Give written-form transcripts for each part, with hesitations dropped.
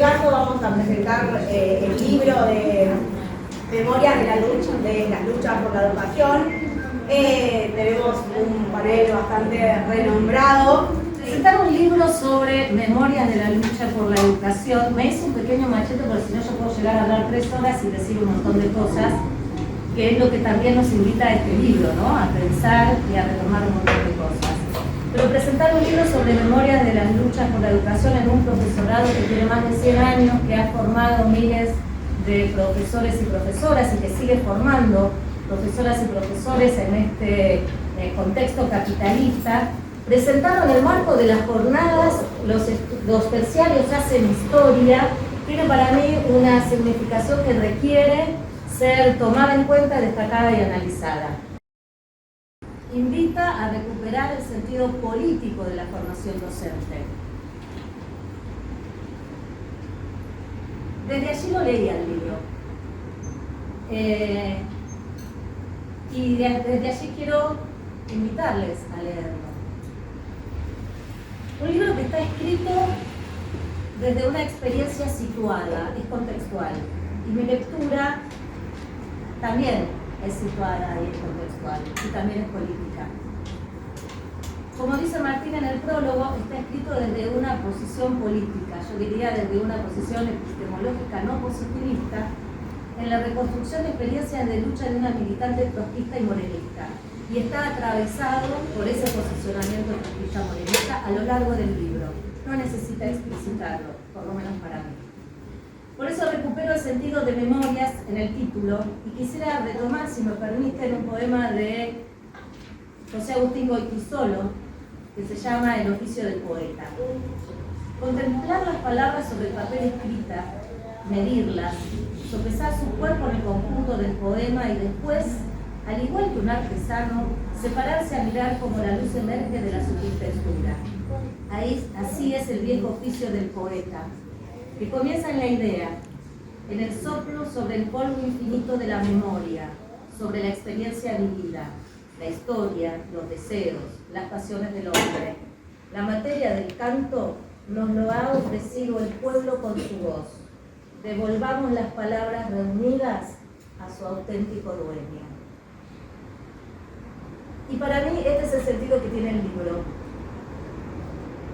caso vamos a presentar el libro de Memorias de las luchas por la educación. Tenemos un panel bastante renombrado. Presentar un libro sobre Memorias de la lucha por la educación. Me hice un pequeño machete porque si no yo puedo llegar a hablar 3 horas y decir un montón de cosas, que es lo que también nos invita a este libro, ¿no? A pensar y a retomar un montón de cosas. Pero presentar un libro sobre Memorias de las luchas por la educación en un profesorado que tiene más de 100 años, que ha formado miles de profesores y profesoras y que sigue formando profesoras y profesores en este contexto capitalista, presentado en el marco de las jornadas Los terciarios hacen historia, tiene para mí una significación que requiere ser tomada en cuenta, destacada y analizada. Invita a recuperar el sentido político de la formación docente. Desde allí lo leía el libro. Y desde allí quiero invitarles a leerlo. Un libro que está escrito desde una experiencia situada, es contextual. Y mi lectura también es situada y es contextual, y también es política. Como dice Martín en el prólogo, está escrito desde una posición política, yo diría desde una posición epistemológica no positivista, en la reconstrucción de experiencias de lucha de una militante trotskista y morenista, y está atravesado por ese posicionamiento trotskista morenista a lo largo del libro. No necesita explicitarlo, por lo menos para mí. Por eso recupero el sentido de Memorias en el título y quisiera retomar, si me permiten, un poema de José Agustín Goytisolo que se llama El oficio del poeta. Contemplar las palabras sobre el papel escrita, medirlas, sopesar su cuerpo en el conjunto del poema y después, al igual que un artesano, separarse a mirar cómo la luz emerge de la sutil textura. Así es el viejo oficio del poeta, que comienza en la idea, en el soplo sobre el polvo infinito de la memoria, sobre la experiencia vivida, la historia, los deseos, las pasiones del hombre. La materia del canto nos lo ha ofrecido el pueblo con su voz. Devolvamos las palabras reunidas a su auténtico dueño. Y para mí este es el sentido que tiene el libro.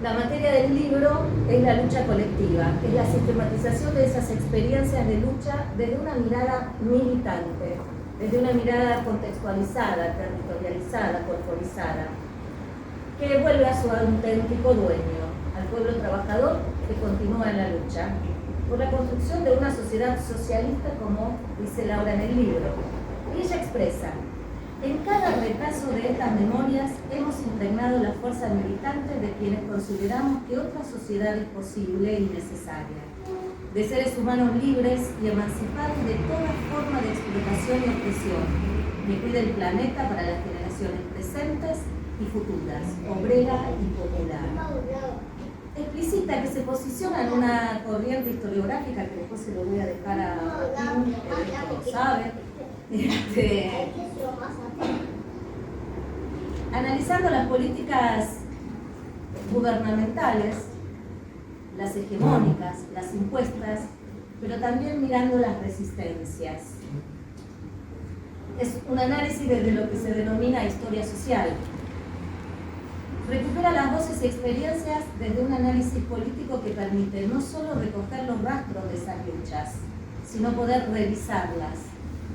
La materia del libro es la lucha colectiva, es la sistematización de esas experiencias de lucha desde una mirada militante, desde una mirada contextualizada, territorializada, corporizada, que vuelve a su auténtico dueño, al pueblo trabajador que continúa en la lucha, por la construcción de una sociedad socialista, como dice Laura en el libro. Y ella expresa: en cada retazo de estas memorias hemos impregnado la fuerza militante de quienes consideramos que otra sociedad es posible y necesaria, de seres humanos libres y emancipados de toda forma de explotación y opresión, que cuide el planeta para las generaciones presentes y futuras, obrera y popular. Explicita que se posiciona en una corriente historiográfica que después se lo voy a dejar a Martín, que esto lo sabe. Analizando las políticas gubernamentales, las hegemónicas, las impuestas, pero también mirando las resistencias. Es un análisis desde lo que se denomina historia social. Recupera las voces y experiencias desde un análisis político que permite no solo recoger los rastros de esas luchas, sino poder revisarlas,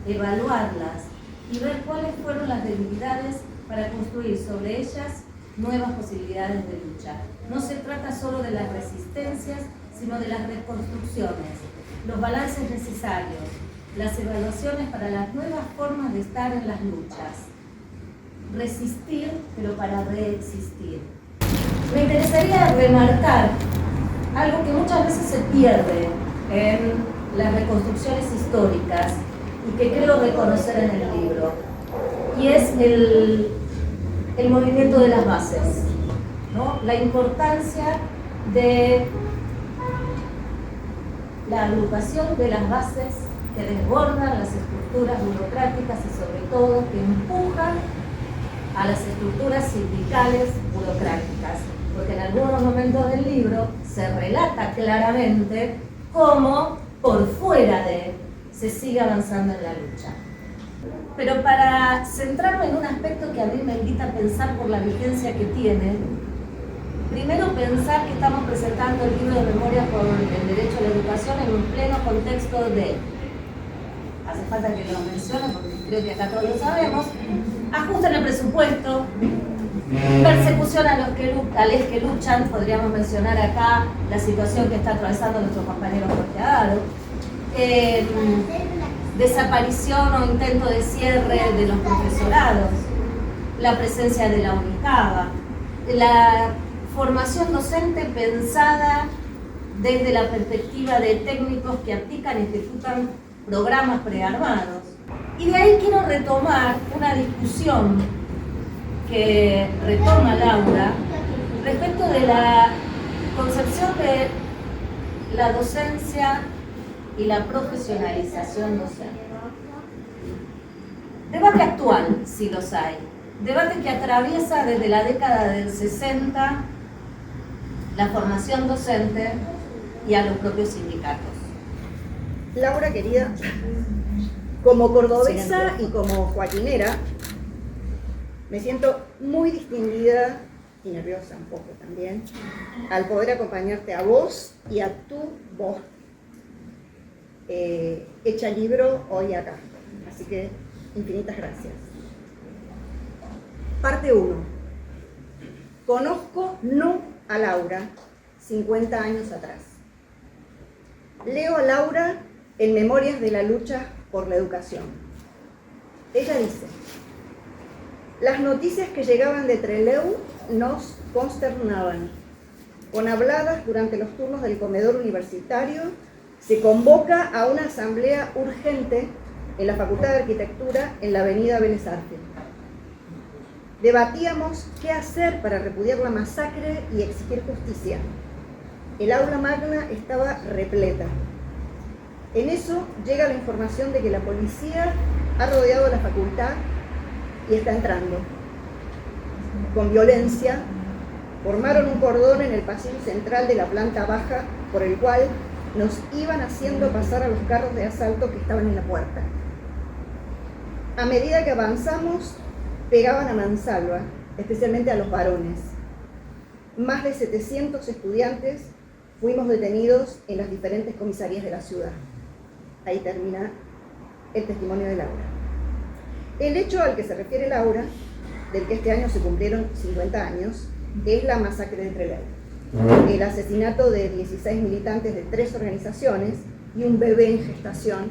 evaluarlas y ver cuáles fueron las debilidades para construir sobre ellas nuevas posibilidades de lucha. No se trata solo de las resistencias, sino de las reconstrucciones, los balances necesarios, las evaluaciones para las nuevas formas de estar en las luchas. Resistir, pero para reexistir. Me interesaría remarcar algo que muchas veces se pierde en las reconstrucciones históricas y que creo reconocer en el libro, y es el movimiento de las bases, ¿no? La importancia de la agrupación de las bases que desbordan las estructuras burocráticas y sobre todo que empujan a las estructuras sindicales burocráticas, porque en algunos momentos del libro se relata claramente cómo por fuera de se sigue avanzando en la lucha. Pero para centrarme en un aspecto que a mí me invita a pensar por la vigencia que tiene, primero pensar que estamos presentando el libro de Memorias por el Derecho a la Educación en un pleno contexto de, hace falta que lo mencione porque creo que acá todos lo sabemos, ajuste en el presupuesto, persecución a los que luchan, podríamos mencionar acá la situación que está atravesando nuestro compañero Jorge Adaro, desaparición o intento de cierre de los profesorados, la presencia de la UNICABA, la formación docente pensada desde la perspectiva de técnicos que aplican y ejecutan programas prearmados. Y de ahí quiero retomar una discusión que retoma Laura respecto de la concepción de la docencia y la profesionalización docente. Debate actual, si los hay. Debate que atraviesa desde la década del 60 la formación docente y a los propios sindicatos. Laura, querida, como cordobesa y como joaquinera, me siento muy distinguida y nerviosa un poco también al poder acompañarte a vos y a tu voz hecha libro hoy acá. Así que infinitas gracias. Parte 1. Conozco no a Laura 50 años atrás. Leo a Laura en Memorias de la Lucha por la Educación. Ella dice: las noticias que llegaban de Trelew nos consternaban. Con habladas durante los turnos del comedor universitario, se convoca a una asamblea urgente en la Facultad de Arquitectura en la avenida Vélez Arfield. Debatíamos qué hacer para repudiar la masacre y exigir justicia. El aula magna estaba repleta. En eso llega la información de que la policía ha rodeado la facultad y está entrando. Con violencia, formaron un cordón en el pasillo central de la planta baja por el cual nos iban haciendo pasar a los carros de asalto que estaban en la puerta. A medida que avanzamos, pegaban a mansalva, especialmente a los varones. Más de 700 estudiantes fuimos detenidos en las diferentes comisarías de la ciudad. Ahí termina el testimonio de Laura. El hecho al que se refiere Laura, del que este año se cumplieron 50 años, es la masacre de Trelew. El asesinato de 16 militantes de 3 organizaciones y un bebé en gestación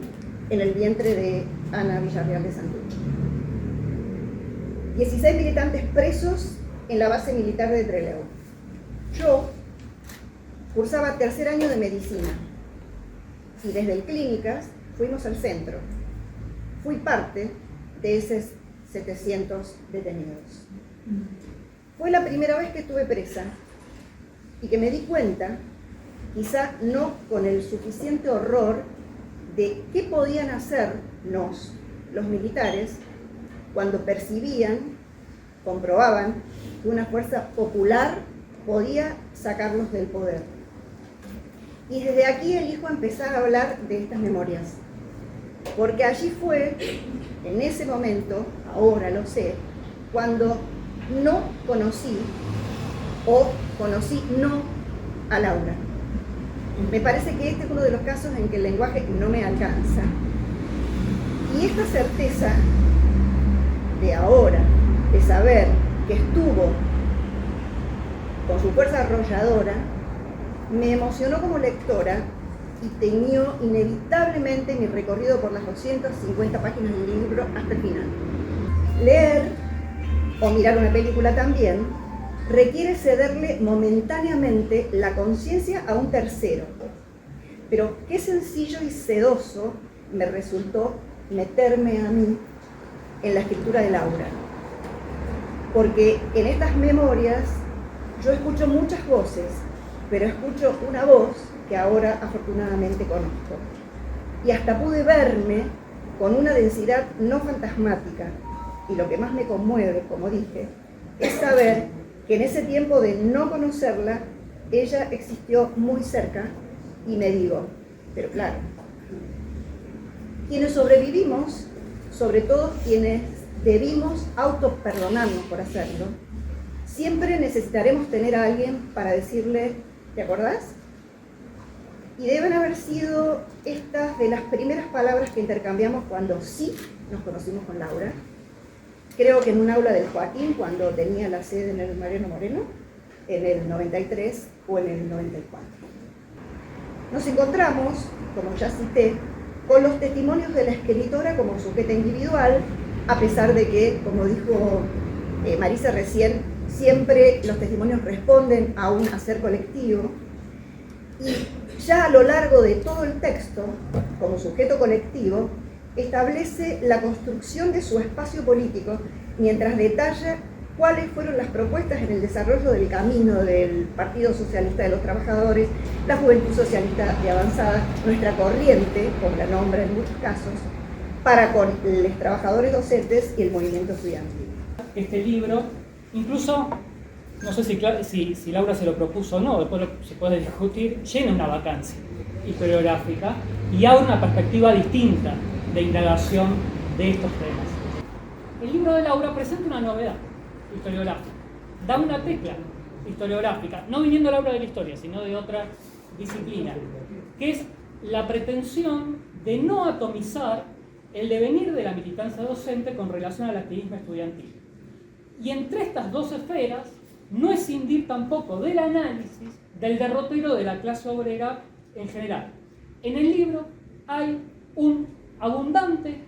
en el vientre de Ana Villarreal de Santucho. 16 militantes presos en la base militar de Trelew. Yo cursaba tercer año de medicina y desde el Clínicas fuimos al centro. Fui parte de esos 700 detenidos. Fue la primera vez que estuve presa y que me di cuenta, quizá no con el suficiente horror, de qué podían hacernos los militares cuando percibían, comprobaban que una fuerza popular podía sacarlos del poder. Y desde aquí elijo empezar a hablar de estas memorias, porque allí fue, en ese momento, ahora lo sé, cuando no conocí o conocí no a Laura. Me parece que este es uno de los casos en que el lenguaje no me alcanza. Y esta certeza de ahora, de saber que estuvo con su fuerza arrolladora, me emocionó como lectora y teñió inevitablemente mi recorrido por las 250 páginas del libro hasta el final. Leer, o mirar una película también, requiere cederle momentáneamente la conciencia a un tercero. Pero qué sencillo y sedoso me resultó meterme a mí en la escritura de Laura. Porque en estas memorias yo escucho muchas voces, pero escucho una voz que ahora afortunadamente conozco. Y hasta pude verme con una densidad no fantasmática. Y lo que más me conmueve, como dije, es saber que en ese tiempo de no conocerla, ella existió muy cerca y me digo, Pero claro, quienes sobrevivimos, sobre todo quienes debimos autoperdonarnos por hacerlo, siempre necesitaremos tener a alguien para decirle, ¿te acordás? Y deben haber sido estas de las primeras palabras que intercambiamos cuando sí nos conocimos con Laura. Creo que en un aula del Joaquín, cuando tenía la sede en el Mariano Moreno, en el 93 o en el 94. Nos encontramos, como ya cité, con los testimonios de la escritora como sujeta individual, a pesar de que, como dijo Marisa recién, siempre los testimonios responden a un hacer colectivo. Y ya a lo largo de todo el texto, como sujeto colectivo, establece la construcción de su espacio político, mientras detalla cuáles fueron las propuestas en el desarrollo del camino del Partido Socialista de los Trabajadores, la Juventud Socialista de Avanzada, nuestra corriente, como la nombra en muchos casos, para con los trabajadores docentes y el movimiento estudiantil. Este libro, incluso, no sé si Laura se lo propuso o no, después se puede discutir, llena una vacancia historiográfica y abre una perspectiva distinta de indagación de estos temas. El libro de Laura presenta una novedad historiográfica, da una tecla historiográfica, no viniendo Laura de la historia, sino de otra disciplina, que es la pretensión de no atomizar el devenir de la militancia docente con relación al activismo estudiantil. Y entre estas dos esferas, no escindir tampoco del análisis del derrotero de la clase obrera en general. En el libro hay un abundante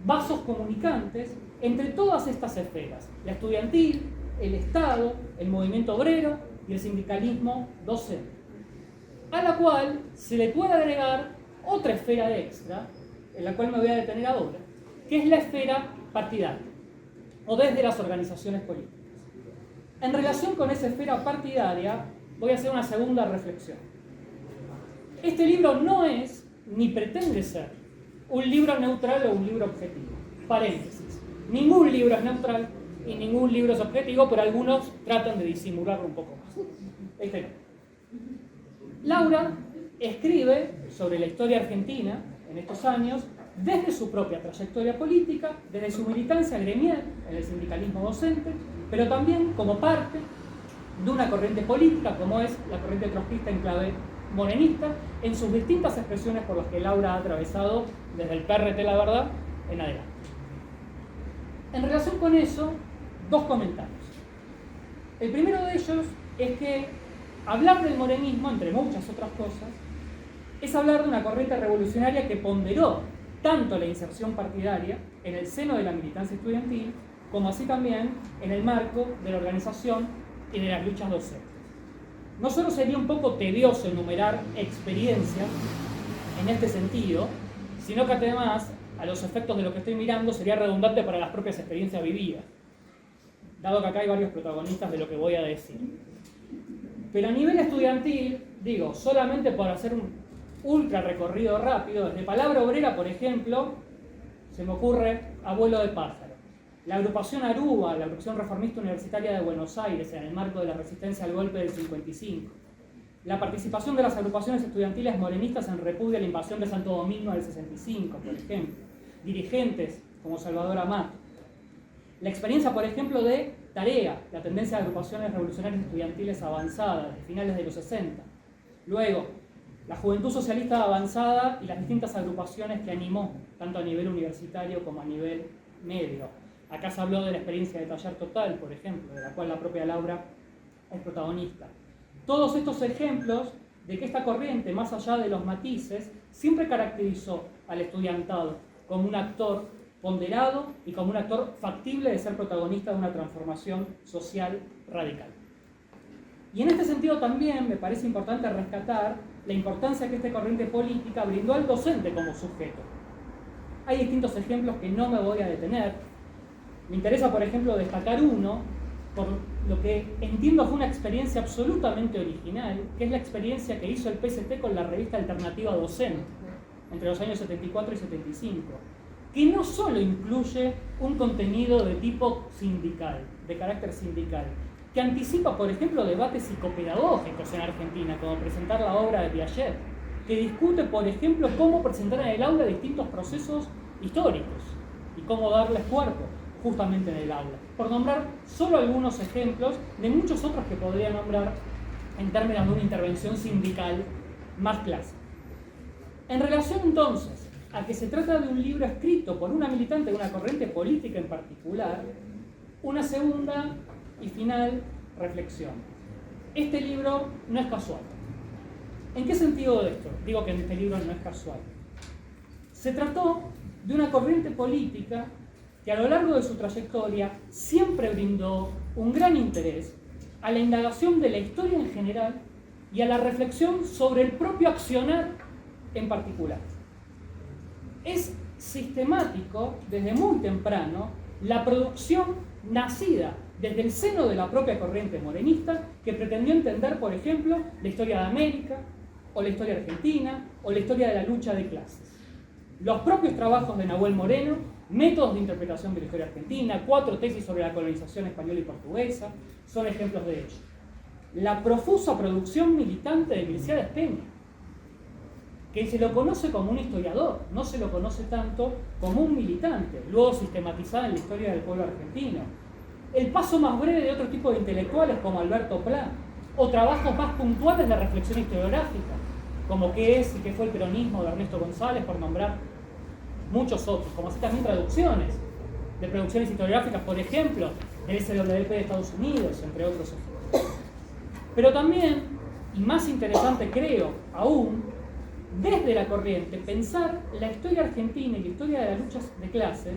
vasos comunicantes entre todas estas esferas, la estudiantil, el Estado, el movimiento obrero y el sindicalismo docente, a la cual se le puede agregar otra esfera extra, en la cual me voy a detener ahora, que es la esfera partidaria, o desde las organizaciones políticas. En relación con esa esfera partidaria, voy a hacer una segunda reflexión. Este libro no es, ni pretende ser, un libro neutral o un libro objetivo. Paréntesis. Ningún libro es neutral y ningún libro es objetivo, pero algunos tratan de disimularlo un poco más. Este no. Laura escribe sobre la historia argentina en estos años desde su propia trayectoria política, desde su militancia gremial en el sindicalismo docente, pero también como parte de una corriente política como es la corriente trotskista en clave morenista, en sus distintas expresiones por las que Laura ha atravesado desde el PRT, la verdad, en adelante. En relación con eso, dos comentarios. El primero de ellos es que hablar del morenismo, entre muchas otras cosas, es hablar de una corriente revolucionaria que ponderó tanto la inserción partidaria en el seno de la militancia estudiantil, como así también en el marco de la organización y de las luchas docentes. No solo sería un poco tedioso enumerar experiencias en este sentido, sino que además, a los efectos de lo que estoy mirando, sería redundante para las propias experiencias vividas, dado que acá hay varios protagonistas de lo que voy a decir. Pero a nivel estudiantil, digo, solamente por hacer un ultra recorrido rápido, desde Palabra Obrera, por ejemplo, se me ocurre Abuelo de Pájaro. La agrupación Aruba, la agrupación reformista universitaria de Buenos Aires, en el marco de la resistencia al golpe del 55. La participación de las agrupaciones estudiantiles morenistas en repudio a la invasión de Santo Domingo del 65, por ejemplo. Dirigentes como Salvador Amato. La experiencia, por ejemplo, de Tarea, la tendencia de agrupaciones revolucionarias estudiantiles avanzadas, de finales de los 60. Luego, la Juventud Socialista Avanzada y las distintas agrupaciones que animó, tanto a nivel universitario como a nivel medio. Acá se habló de la experiencia de Taller Total, por ejemplo, de la cual la propia Laura es protagonista. Todos estos ejemplos de que esta corriente, más allá de los matices, siempre caracterizó al estudiantado como un actor ponderado y como un actor factible de ser protagonista de una transformación social radical. Y en este sentido también me parece importante rescatar la importancia que esta corriente política brindó al docente como sujeto. Hay distintos ejemplos que no me voy a detener. Me interesa, por ejemplo, destacar uno, por lo que entiendo fue una experiencia absolutamente original, que es la experiencia que hizo el PST con la revista Alternativa Docente, entre los años 74 y 75, que no solo incluye un contenido de tipo sindical, de carácter sindical, que anticipa, por ejemplo, debates psicopedagógicos en Argentina, como presentar la obra de Piaget, que discute, por ejemplo, cómo presentar en el aula distintos procesos históricos y cómo darles cuerpo justamente en el aula. Por nombrar solo algunos ejemplos de muchos otros que podría nombrar en términos de una intervención sindical más clásica. En relación entonces a que se trata de un libro escrito por una militante de una corriente política en particular, una segunda y final reflexión. Este libro no es casual. ¿En qué sentido de esto? Digo que en este libro no es casual. Se trató de una corriente política que a lo largo de su trayectoria siempre brindó un gran interés a la indagación de la historia en general y a la reflexión sobre el propio accionar en particular. Es sistemático desde muy temprano la producción nacida desde el seno de la propia corriente morenista que pretendió entender, por ejemplo, la historia de América, o la historia argentina, o la historia de la lucha de clases. Los propios trabajos de Nahuel Moreno, métodos de interpretación de la historia argentina, 4 tesis sobre la colonización española y portuguesa, son ejemplos de ello. La profusa producción militante de Milciades Peña, que se lo conoce como un historiador, no se lo conoce tanto como un militante, luego sistematizada en la historia del pueblo argentino. El paso más breve de otro tipo de intelectuales como Alberto Pla, o trabajos más puntuales de reflexión historiográfica, como qué es y qué fue el peronismo de Ernesto González, por nombrar muchos otros, como así también traducciones de producciones historiográficas, por ejemplo, del SWP de Estados Unidos, entre otros ejemplos. Pero también, y más interesante creo aún, desde la corriente, pensar la historia argentina y la historia de las luchas de clases,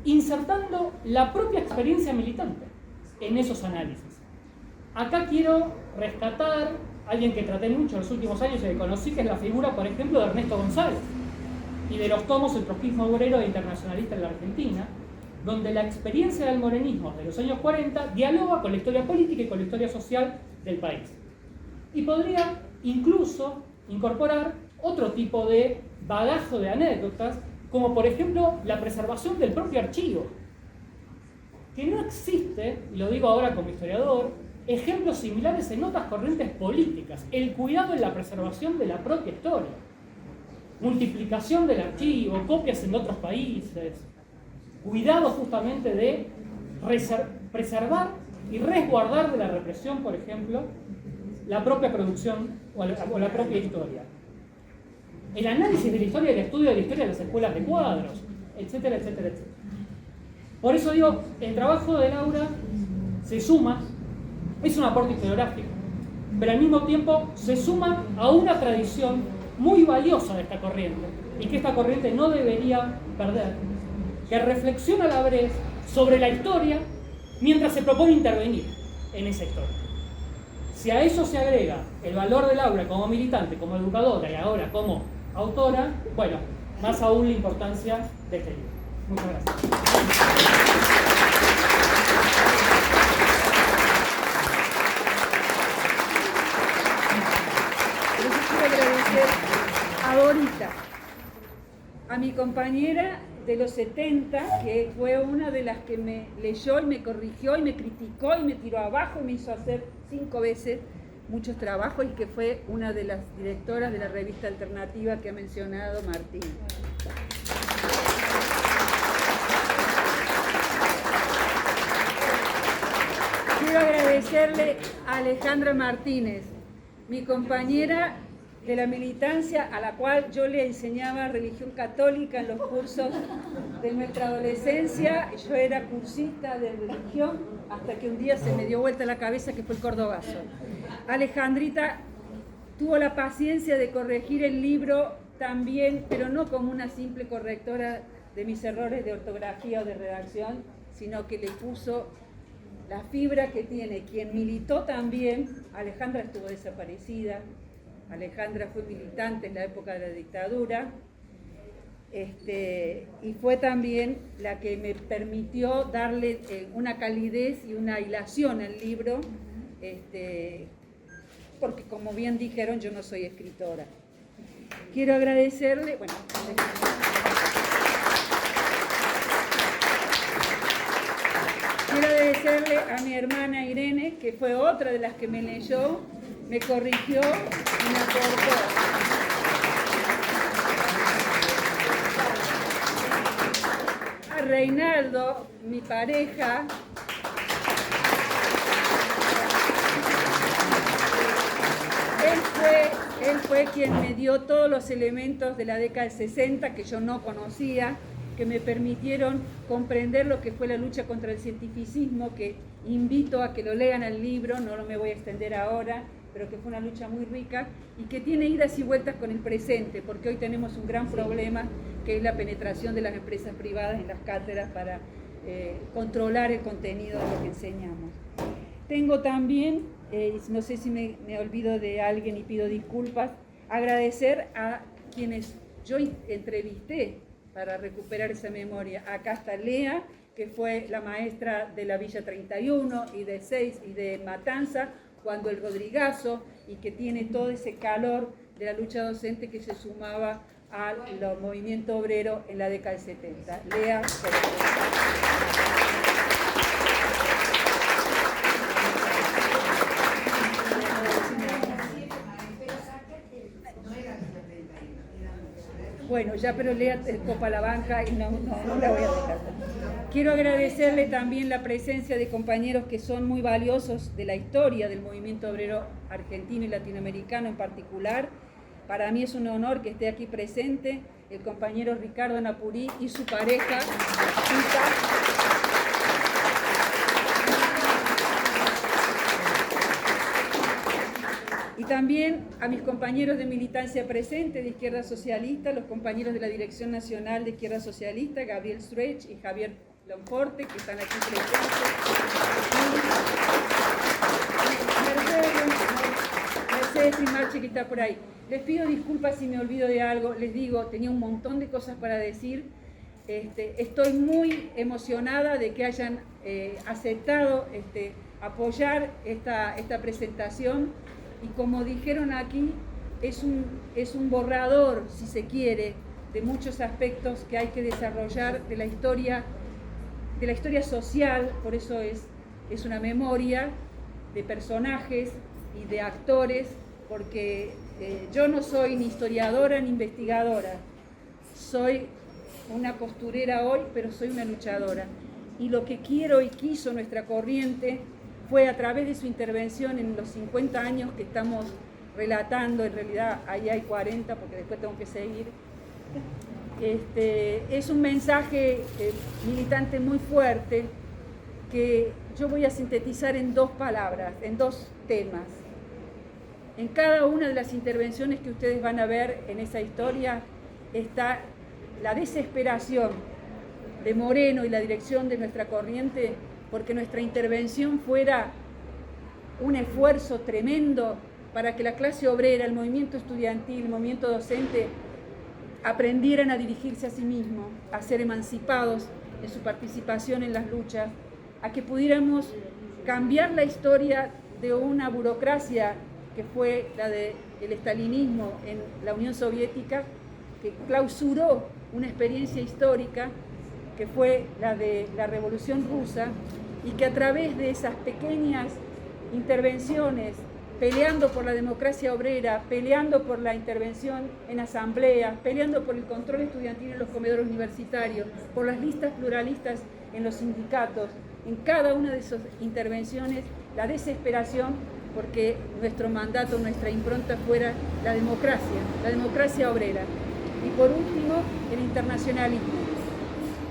insertando la propia experiencia militante en esos análisis. Acá quiero rescatar a alguien que traté mucho en los últimos años y que conocí, que es la figura, por ejemplo, de Ernesto González, y de los tomos El trotskismo obrero e internacionalista en la Argentina, donde la experiencia del morenismo de los años 40 dialoga con la historia política y con la historia social del país. Y podría incluso incorporar otro tipo de bagaje de anécdotas, como por ejemplo la preservación del propio archivo, que no existe, y lo digo ahora como historiador, ejemplos similares en otras corrientes políticas, el cuidado en la preservación de la propia historia, multiplicación del archivo, copias en otros países, cuidado justamente de preservar y resguardar de la represión, por ejemplo, la propia producción o la propia historia. El análisis de la historia, el estudio de la historia de las escuelas de cuadros, etcétera, etcétera, etcétera. Por eso digo, el trabajo de Laura se suma, es un aporte historiográfico, pero al mismo tiempo se suma a una tradición muy valiosa de esta corriente, y que esta corriente no debería perder, que reflexiona a la vez sobre la historia mientras se propone intervenir en esa historia. Si a eso se agrega el valor de Laura como militante, como educadora y ahora como autora, bueno, más aún la importancia de este libro. Muchas gracias. Quiero agradecer a Dorita, a mi compañera de los 70, que fue una de las que me leyó y me corrigió y me criticó y me tiró abajo y me hizo hacer 5 veces muchos trabajos, y que fue una de las directoras de la revista alternativa que ha mencionado Martín. Quiero agradecerle a Alejandra Martínez, mi compañera de la militancia, a la cual yo le enseñaba religión católica en los cursos de nuestra adolescencia. Yo era cursista de religión hasta que un día se me dio vuelta la cabeza, que fue el cordobazo. Alejandrita tuvo la paciencia de corregir el libro también, pero no como una simple correctora de mis errores de ortografía o de redacción, sino que le puso la fibra que tiene quien militó también. Alejandra estuvo desaparecida, Alejandra fue militante en la época de la dictadura, y fue también la que me permitió darle una calidez y una hilación al libro, porque como bien dijeron, yo no soy escritora. Quiero agradecerle, bueno, quiero agradecerle a mi hermana Irene, que fue otra de las que me leyó, me corrigió y me aportó. Reinaldo, mi pareja, él fue quien me dio todos los elementos de la década del 60 que yo no conocía, que me permitieron comprender lo que fue la lucha contra el cientificismo, que invito a que lo lean el libro, no me voy a extender ahora, pero que fue una lucha muy rica y que tiene idas y vueltas con el presente, porque hoy tenemos un gran problema, que es la penetración de las empresas privadas en las cátedras para controlar el contenido de lo que enseñamos. Tengo también, no sé si me olvido de alguien y pido disculpas, agradecer a quienes yo entrevisté para recuperar esa memoria. Acá está Lea, que fue la maestra de la Villa 31 y de 6 y de Matanza, cuando el Rodrigazo, y que tiene todo ese calor de la lucha docente que se sumaba al movimiento obrero en la década del 70. Lea. Bueno, ya, pero Lea copa la banca y no la voy a dejar. Quiero agradecerle también la presencia de compañeros que son muy valiosos de la historia del movimiento obrero argentino y latinoamericano en particular. Para mí es un honor que esté aquí presente el compañero Ricardo Napurí y su pareja, y también a mis compañeros de militancia presente de Izquierda Socialista, los compañeros de la Dirección Nacional de Izquierda Socialista, Gabriel Struech y Javier Lonforte, que están aquí presentes. Mercedes Primarchi, que está por ahí. Les pido disculpas si me olvido de algo, les digo, tenía un montón de cosas para decir. Estoy muy emocionada de que hayan aceptado apoyar esta presentación, y como dijeron aquí, es un borrador, si se quiere, de muchos aspectos que hay que desarrollar de la historia social. Por eso es una memoria de personajes y de actores, porque yo no soy ni historiadora ni investigadora, soy una costurera hoy, pero soy una luchadora. Y lo que quiero y quiso nuestra corriente fue, a través de su intervención en los 50 años que estamos relatando, en realidad ahí hay 40 porque después tengo que seguir, es un mensaje militante muy fuerte que yo voy a sintetizar en 2 palabras, en 2 temas. En cada una de las intervenciones que ustedes van a ver en esa historia está la desesperación de Moreno y la dirección de nuestra corriente porque nuestra intervención fuera un esfuerzo tremendo para que la clase obrera, el movimiento estudiantil, el movimiento docente aprendieran a dirigirse a sí mismos, a ser emancipados en su participación en las luchas, a que pudiéramos cambiar la historia de una burocracia que fue la del estalinismo en la Unión Soviética, que clausuró una experiencia histórica que fue la de la Revolución Rusa, y que a través de esas pequeñas intervenciones, peleando por la democracia obrera, peleando por la intervención en asambleas, peleando por el control estudiantil en los comedores universitarios, por las listas pluralistas en los sindicatos, en cada una de esas intervenciones, la desesperación porque nuestro mandato, nuestra impronta fuera la democracia obrera. Y por último, el internacionalismo.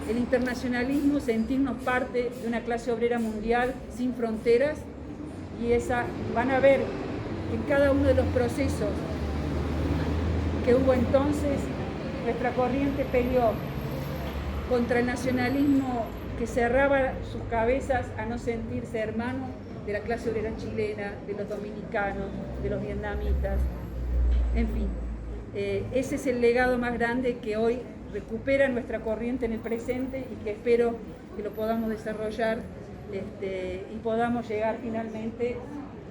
El internacionalismo, sentirnos parte de una clase obrera mundial sin fronteras, y van a ver que en cada uno de los procesos que hubo entonces, nuestra corriente peleó contra el nacionalismo que cerraba sus cabezas a no sentirse hermano de la clase obrera chilena, de los dominicanos, de los vietnamitas, en fin. Ese es el legado más grande que hoy recupera nuestra corriente en el presente, y que espero que lo podamos desarrollar y podamos llegar finalmente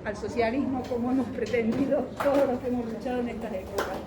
al socialismo como hemos pretendido todos los que hemos luchado en estas épocas.